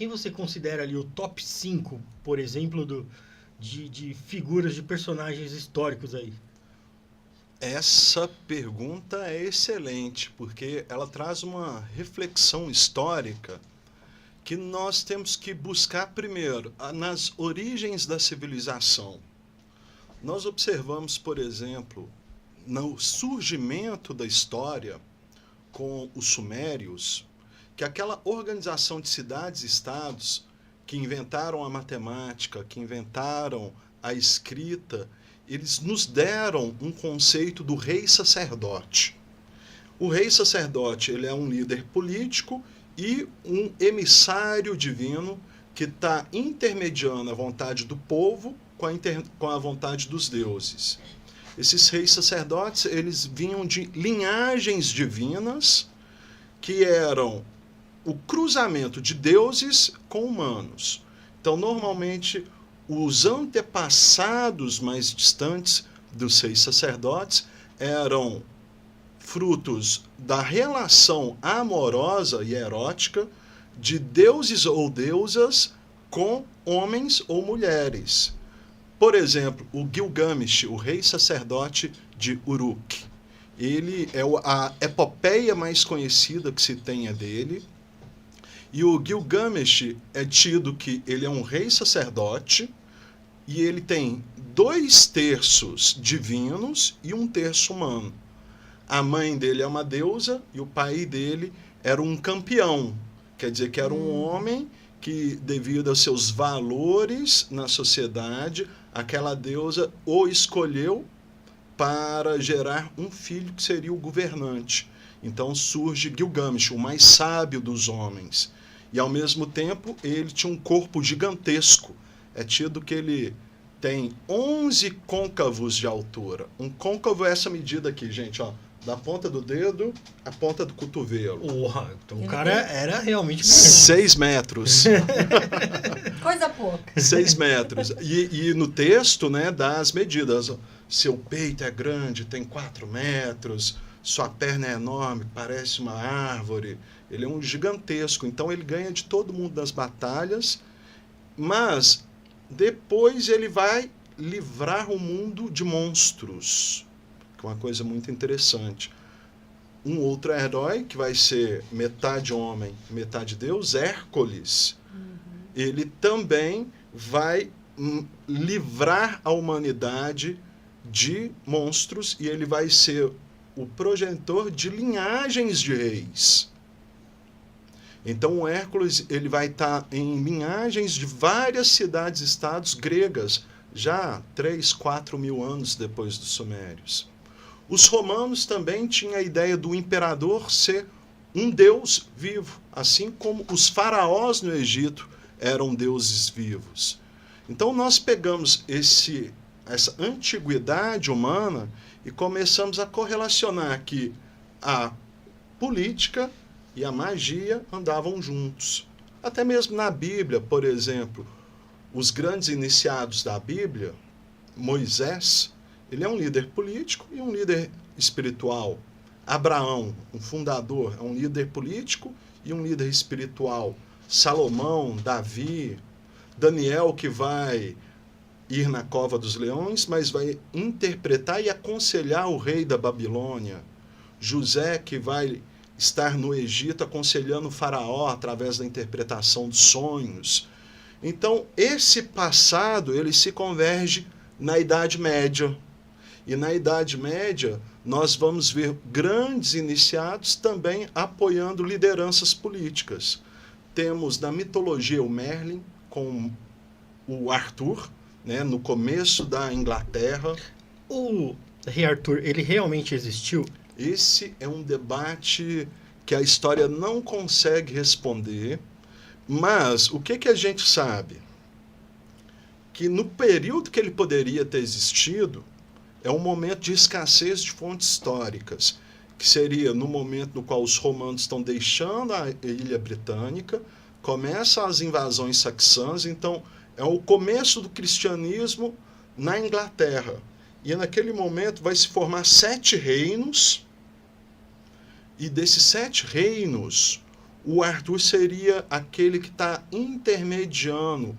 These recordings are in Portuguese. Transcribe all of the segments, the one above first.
quem você considera ali o top 5, por exemplo, de figuras, de personagens históricos aí? Essa pergunta é excelente, porque ela traz uma reflexão histórica que nós temos que buscar primeiro nas origens da civilização. Nós observamos, por exemplo, no surgimento da história com os sumérios, que aquela organização de cidades e estados que inventaram a matemática, que inventaram a escrita, eles nos deram um conceito do rei sacerdote. O rei sacerdote, ele é um líder político e um emissário divino que está intermediando a vontade do povo com a vontade dos deuses. Esses reis sacerdotes, eles vinham de linhagens divinas que eram o cruzamento de deuses com humanos. Então, normalmente, os antepassados mais distantes dos reis sacerdotes eram frutos da relação amorosa e erótica de deuses ou deusas com homens ou mulheres. Por exemplo, o Gilgamesh, o rei sacerdote de Uruk. Ele é a epopeia mais conhecida que se tenha dele. E o Gilgamesh é tido que ele é um rei sacerdote e ele tem 2/3 divinos e 1/3 humano. A mãe dele é uma deusa e o pai dele era um campeão. Quer dizer que era um homem que, devido aos seus valores na sociedade, aquela deusa o escolheu para gerar um filho que seria o governante. Então surge Gilgamesh, o mais sábio dos homens. E, ao mesmo tempo, ele tinha um corpo gigantesco. É tido que ele tem 11 côncavos de altura. Um côncavo é essa medida aqui, gente, ó, da ponta do dedo à ponta do cotovelo. Então o cara era realmente... 6 metros. Coisa pouca. 6 metros. E no texto, né, dá as medidas. Seu peito é grande, tem 4 metros, sua perna é enorme, parece uma árvore. Ele é um gigantesco, então ele ganha de todo mundo nas batalhas, mas depois ele vai livrar o mundo de monstros, que é uma coisa muito interessante. Um outro herói, que vai ser metade homem, metade deus, Hércules, ele também vai livrar a humanidade de monstros e ele vai ser o progenitor de linhagens de reis. Então o Hércules ele vai estar em linhagens de várias cidades-estados gregas, já 3, 4 mil anos depois dos sumérios. Os romanos também tinham a ideia do imperador ser um deus vivo, assim como os faraós no Egito eram deuses vivos. Então nós pegamos essa antiguidade humana e começamos a correlacionar que a política e a magia andavam juntos. Até mesmo na Bíblia, por exemplo, os grandes iniciados da Bíblia, Moisés, ele é um líder político e um líder espiritual. Abraão, um fundador, é um líder político e um líder espiritual. Salomão, Davi, Daniel, que vai ir na cova dos leões, mas vai interpretar e aconselhar o rei da Babilônia. José, que vai estar no Egito aconselhando o faraó através da interpretação dos sonhos. Então, esse passado, ele se converge na Idade Média. E na Idade Média, nós vamos ver grandes iniciados também apoiando lideranças políticas. Temos na mitologia o Merlin com o Arthur, né, no começo da Inglaterra. O rei Arthur, ele realmente existiu? Esse é um debate que a história não consegue responder, mas o que a gente sabe? Que no período que ele poderia ter existido, é um momento de escassez de fontes históricas, que seria no momento no qual os romanos estão deixando a ilha britânica, começam as invasões saxãs, então é o começo do cristianismo na Inglaterra. E naquele momento vai se formar 7 reinos, e desses 7 reinos, o Arthur seria aquele que está intermediando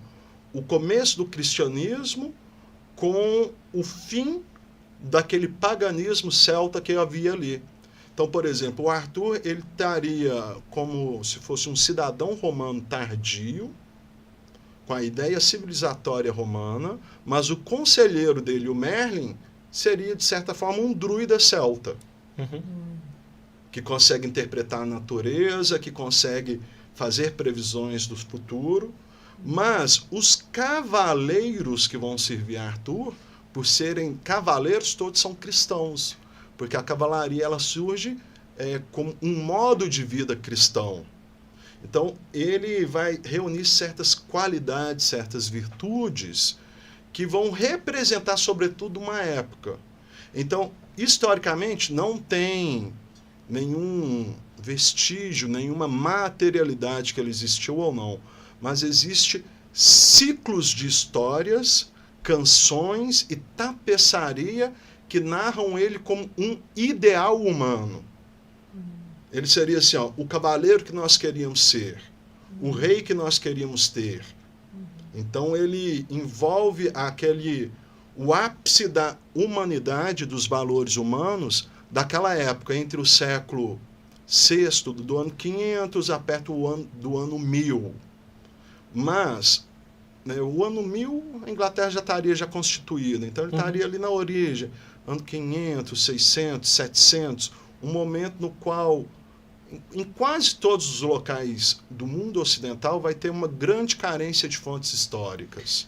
o começo do cristianismo com o fim daquele paganismo celta que havia ali. Então, por exemplo, o Arthur ele estaria como se fosse um cidadão romano tardio, com a ideia civilizatória romana, mas o conselheiro dele, o Merlin, seria, de certa forma, um druida celta, que consegue interpretar a natureza, que consegue fazer previsões do futuro. Mas os cavaleiros que vão servir a Arthur, por serem cavaleiros, todos são cristãos, porque a cavalaria ela surge como um modo de vida cristão. Então, ele vai reunir certas qualidades, certas virtudes, que vão representar, sobretudo, uma época. Então, historicamente, não tem nenhum vestígio, nenhuma materialidade que ele existiu ou não, mas existe ciclos de histórias, canções e tapeçaria que narram ele como um ideal humano. Ele seria assim, ó, o cavaleiro que nós queríamos ser, o rei que nós queríamos ter. Então ele envolve o ápice da humanidade, dos valores humanos, daquela época, entre o século VI, do ano 500, a perto do ano 1000. Mas, né, o ano 1000, a Inglaterra já estaria constituída, então ele estaria ali na origem, ano 500, 600, 700, um momento no qual, em quase todos os locais do mundo ocidental, vai ter uma grande carência de fontes históricas.